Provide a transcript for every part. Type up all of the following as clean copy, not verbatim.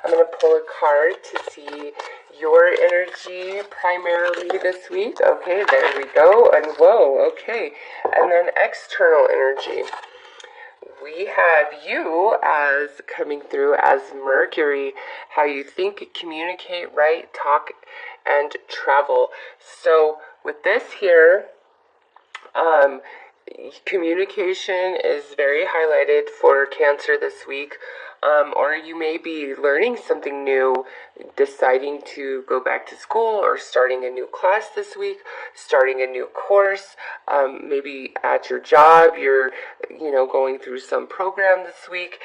I'm going to pull a card to see your energy primarily this week. Okay, there we go. And whoa, okay. And then external energy. We have you as coming through as Mercury, how you think, communicate, write, talk, and travel. So with this here, communication is very highlighted for Cancer this week, or you may be learning something new, deciding to go back to school or starting a new class this week, starting a new course, maybe at your job you're, going through some program this week.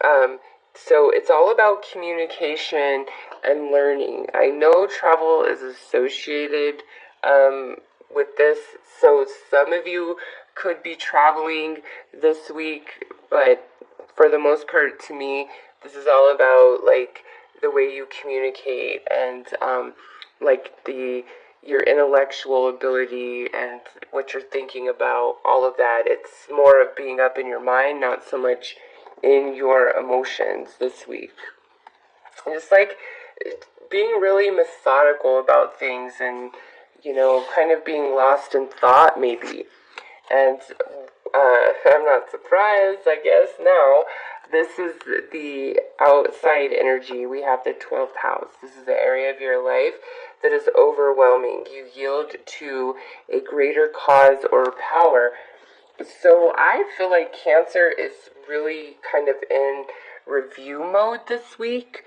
So it's all about communication and learning. I know travel is associated with this, so some of you could be traveling this week, but for the most part, to me, this is all about like the way you communicate and like your intellectual ability and what you're thinking about, all of that. It's more of being up in your mind, not so much in your emotions this week. And just like being really methodical about things and kind of being lost in thought maybe. And I'm not surprised, I guess, now. This is the outside energy. We have the 12th house. This is the area of your life that is overwhelming. You yield to a greater cause or power. So I feel like Cancer is really kind of in review mode this week.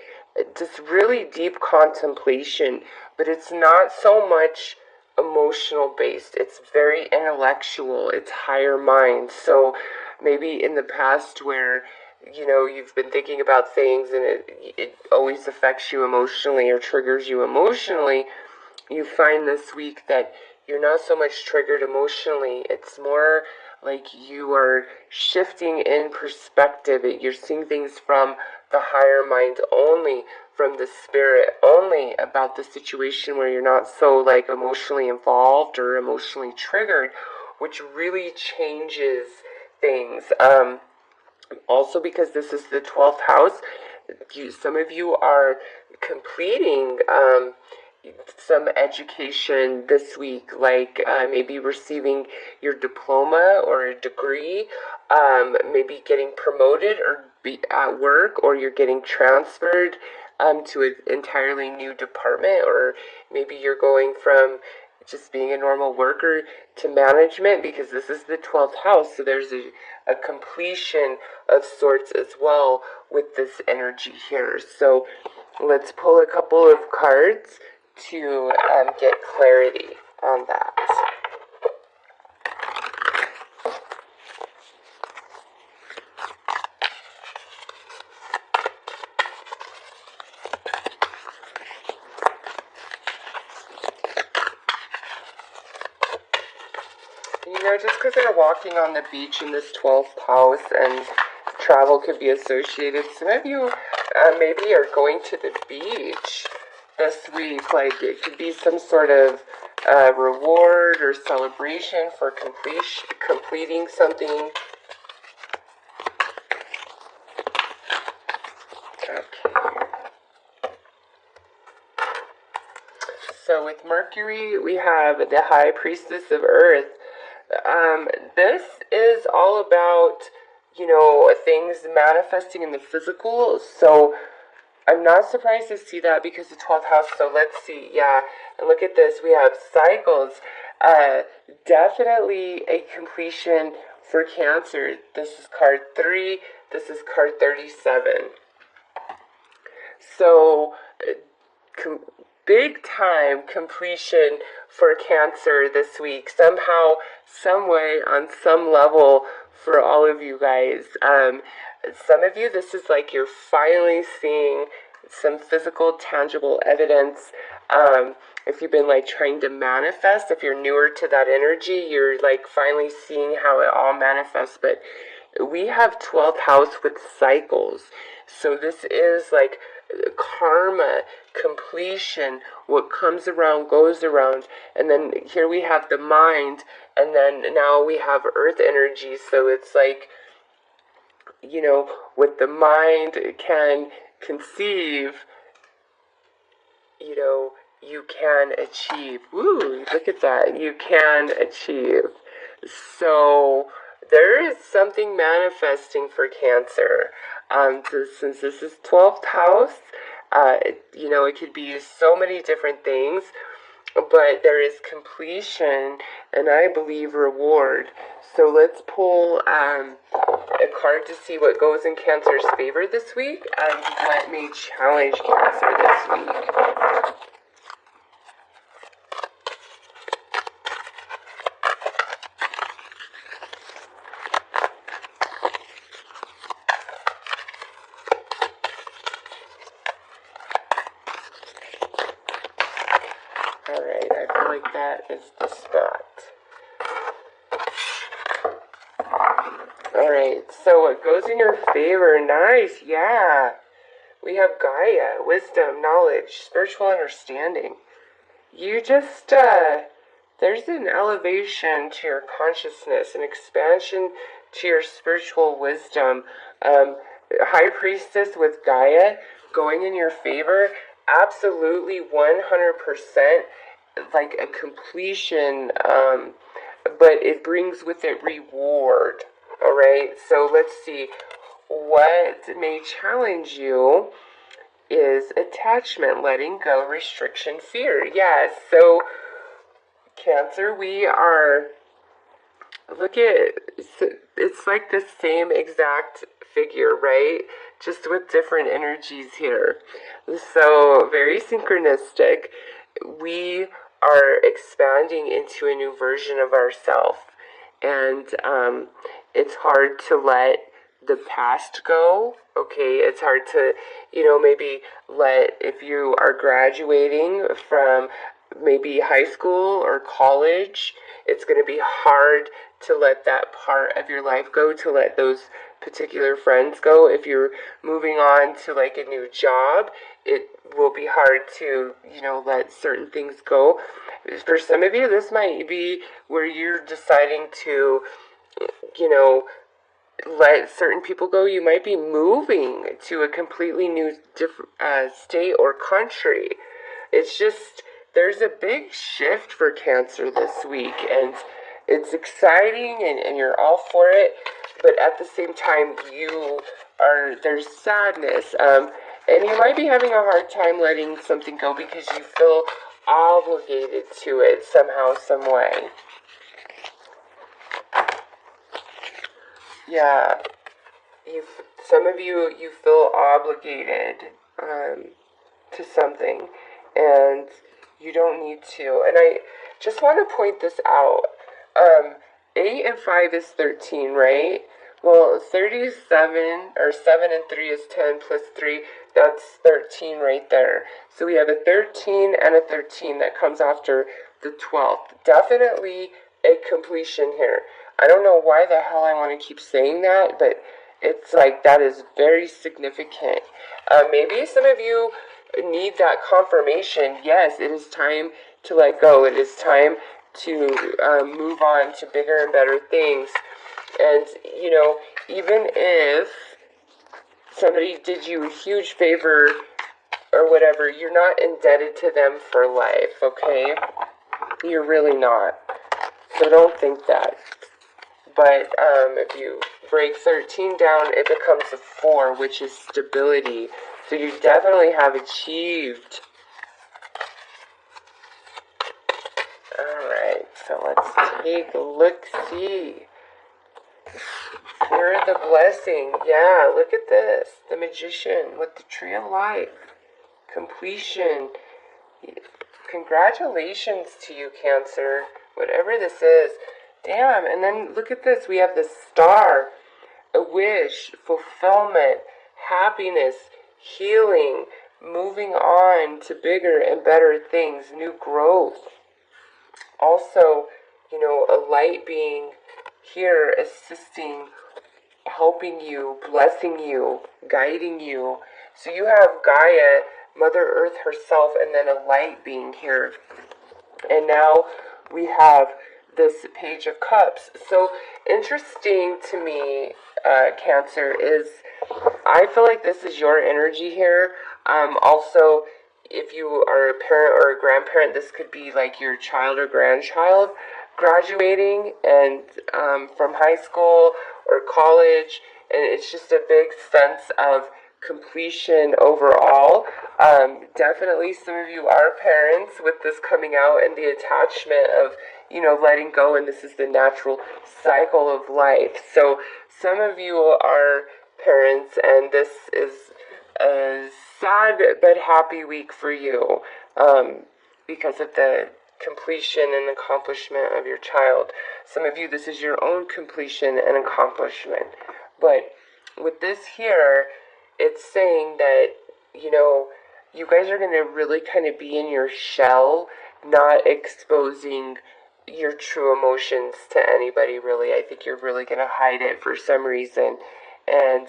Just really deep contemplation. But it's not so much emotional based. It's very intellectual. It's higher mind. So maybe in the past where you've been thinking about things and it always affects you emotionally or triggers you emotionally, you find this week that you're not so much triggered emotionally. It's more like you are shifting in perspective. You're seeing things from the higher mind only, from the spirit only, about the situation where you're not so like emotionally involved or emotionally triggered, which really changes things. Also, because this is the 12th house, some of you are completing some education this week, like maybe receiving your diploma or a degree, maybe getting promoted or be at work, or you're getting transferred to an entirely new department, or maybe you're going from just being a normal worker to management, because this is the 12th house, so there's a completion of sorts as well with this energy here. So let's pull a couple of cards to get clarity on that. Just because they're walking on the beach in this 12th house and travel could be associated, some of you maybe are going to the beach this week. Like it could be some sort of reward or celebration for completing something. Okay. So with Mercury, we have the High Priestess of Earth. This is all about, things manifesting in the physical. So I'm not surprised to see that because the 12th house. So let's see. Yeah. And look at this. We have cycles. Definitely a completion for Cancer. This is card 3. This is card 37. So big time completion for Cancer this week. Somehow, some way, on some level for all of you guys. Some of you, this is like you're finally seeing some physical, tangible evidence. If you've been like trying to manifest, if you're newer to that energy, you're like finally seeing how it all manifests. But we have 12th house with cycles. So this is like karma, completion, what comes around goes around. And then here we have the mind, and then now we have earth energy. So it's like, with the mind, it can conceive, you can achieve. Woo, look at that. You can achieve. So there is something manifesting for Cancer. Since this is 12th house, it could be so many different things, but there is completion and I believe reward. So let's pull a card to see what goes in Cancer's favor this week and what may challenge Cancer this week. Alright, I feel like that is the spot. Alright, so what goes in your favor? Nice, yeah. We have Gaia, wisdom, knowledge, spiritual understanding. You just, there's an elevation to your consciousness, an expansion to your spiritual wisdom. High Priestess with Gaia going in your favor, absolutely 100%, like a completion, but it brings with it reward. All right, so let's see. What may challenge you is attachment, letting go, restriction, fear. Yeah, so Cancer, it's like the same exact figure, right? Just with different energies here. So very synchronistic. We are expanding into a new version of ourselves. And it's hard to let the past go. Okay, it's hard to, maybe if you are graduating from maybe high school or college, it's going to be hard to let that part of your life go, to let those particular friends go. If you're moving on to like a new job, it will be hard to, let certain things go. For some of you, this might be where you're deciding to, let certain people go. You might be moving to a completely new state or country. It's just, there's a big shift for Cancer this week, and it's exciting, and you're all for it, but at the same time, there's sadness, and you might be having a hard time letting something go because you feel obligated to it somehow, some way. Yeah, some of you feel obligated to something, and you don't need to. And I just want to point this out. 8 and 5 is 13, right? Well, 37, or 7 and 3 is 10, plus 3, that's 13 right there. So we have a 13 and a 13 that comes after the 12th. Definitely a completion here. I don't know why the hell I want to keep saying that, but it's like that is very significant. Maybe some of you need that confirmation. Yes, it is time to let go. It is time to move on to bigger and better things. And, even if somebody did you a huge favor or whatever, you're not indebted to them for life, okay? You're really not. So don't think that. But if you break 13 down, it becomes a 4, which is stability. So you definitely have achieved. Alright, so let's take a look-see. Here are the blessing. Yeah, look at this. The Magician with the Tree of Life. Completion. Congratulations to you, Cancer. Whatever this is. Damn, and then look at this. We have the Star. A wish, fulfillment, happiness, healing, moving on to bigger and better things, new growth. Also, a light being here, assisting, helping you, blessing you, guiding you. So you have Gaia, Mother Earth herself, and then a light being here. And now we have this Page of Cups. So interesting to me, Cancer, is I feel like this is your energy here. Also, if you are a parent or a grandparent, this could be like your child or grandchild graduating and from high school or college, and it's just a big sense of completion overall. Definitely, some of you are parents with this coming out and the attachment of letting go, and this is the natural cycle of life. So some of you are parents, and this is a sad but happy week for you because of the completion and accomplishment of your child. Some of you, this is your own completion and accomplishment. But with this here, it's saying that, you guys are going to really kind of be in your shell, not exposing your true emotions to anybody, really. I think you're really going to hide it for some reason. And,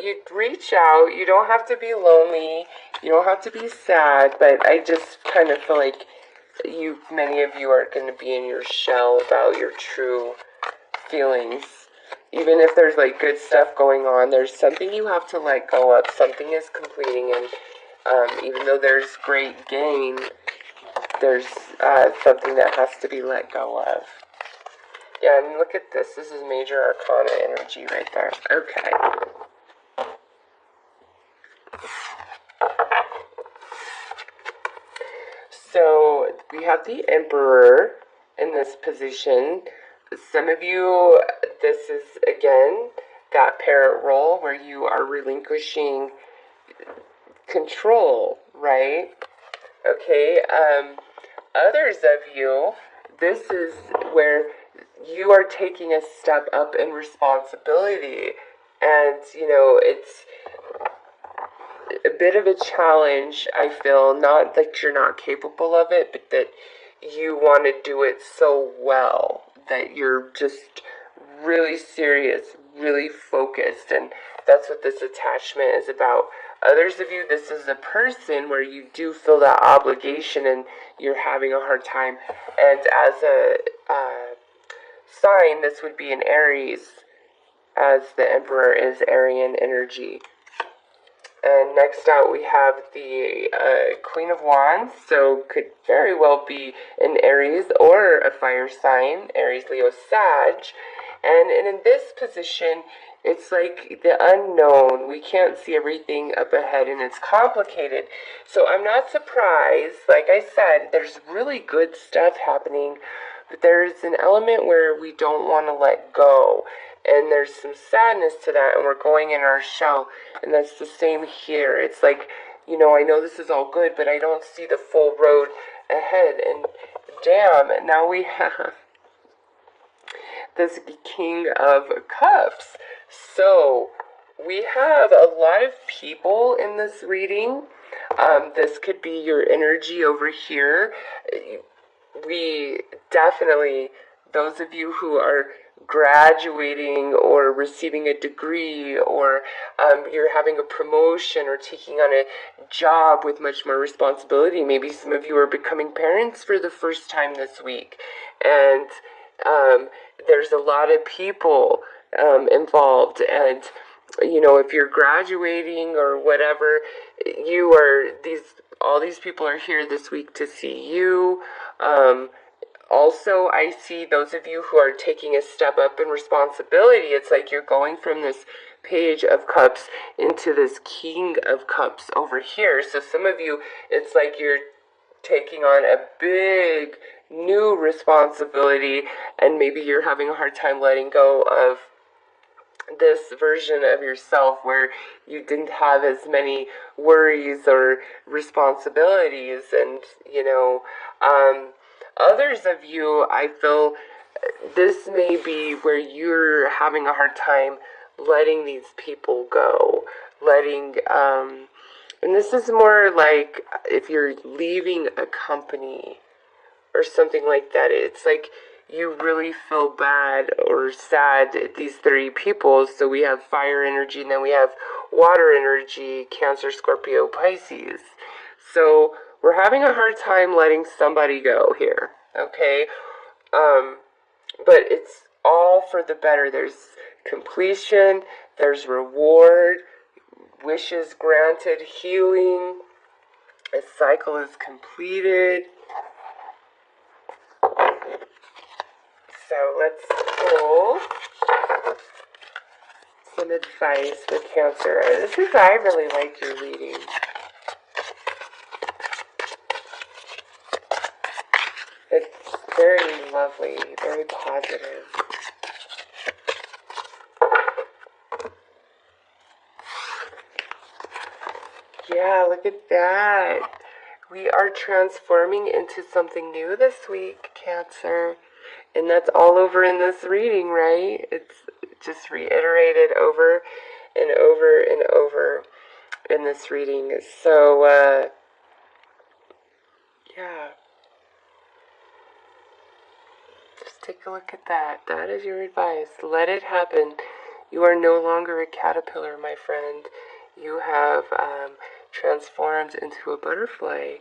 you reach out. You don't have to be lonely. You don't have to be sad. But I just kind of feel like many of you are going to be in your shell about your true feelings. Even if there's like good stuff going on, there's something you have to let go of. Something is completing, and even though there's great gain, there's something that has to be let go of. Yeah, and look at this. This is major arcana energy right there. Okay. So we have the Emperor in this position. Some of you, this is again that parent role where you are relinquishing control, right? Okay. Others of you, this is where you are taking a step up in responsibility, and it's a bit of a challenge. I feel not that you're not capable of it, but that you want to do it so well that you're just really serious, really focused, and that's what this attachment is about. Others of you, this is a person where you do feel that obligation and you're having a hard time. And as a sign, this would be an Aries, as the Emperor is Aryan energy. And next out we have the Queen of Wands, so could very well be an Aries or a fire sign, Aries, Leo, Sag. And in this position, it's like the unknown. We can't see everything up ahead, and it's complicated. So I'm not surprised. Like I said, there's really good stuff happening, but there's an element where we don't want to let go. And there's some sadness to that, and we're going in our shell. And that's the same here. It's like, I know this is all good, but I don't see the full road ahead. And damn, now we have this King of Cups. So we have a lot of people in this reading. This could be your energy over here. We definitely, those of you who are graduating or receiving a degree, or you're having a promotion or taking on a job with much more responsibility. Maybe some of you are becoming parents for the first time this week, and there's a lot of people involved, and if you're graduating or whatever, all these people are here this week to see you. Also, I see those of you who are taking a step up in responsibility. It's like you're going from this Page of Cups into this King of Cups over here. So some of you, it's like you're taking on a big new responsibility, and maybe you're having a hard time letting go of this version of yourself where you didn't have as many worries or responsibilities. And others of you, I feel this may be where you're having a hard time letting these people go, and this is more like if you're leaving a company or something like that. It's like you really feel bad or sad at these three people. So we have fire energy, and then we have water energy, Cancer, Scorpio, Pisces. So we're having a hard time letting somebody go here, okay? But it's all for the better. There's completion, there's reward, wishes granted, healing, a cycle is completed. So let's pull some advice for Cancer. This is, I really like your reading. It's very lovely, very positive. Yeah, look at that. We are transforming into something new this week, Cancer. And that's all over in this reading, right? It's just reiterated over and over and over in this reading. So, yeah. Just take a look at that. That is your advice. Let it happen. You are no longer a caterpillar, my friend. You have transformed into a butterfly.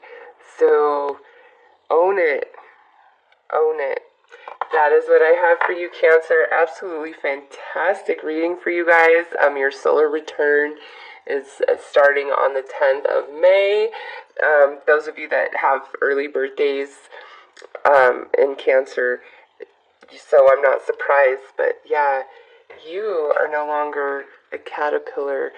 So, own it. Own it. That is what I have for you, Cancer. Absolutely fantastic reading for you guys. Your solar return is starting on the 10th of May. Those of you that have early birthdays in Cancer, so I'm not surprised. But yeah, you are no longer a caterpillar.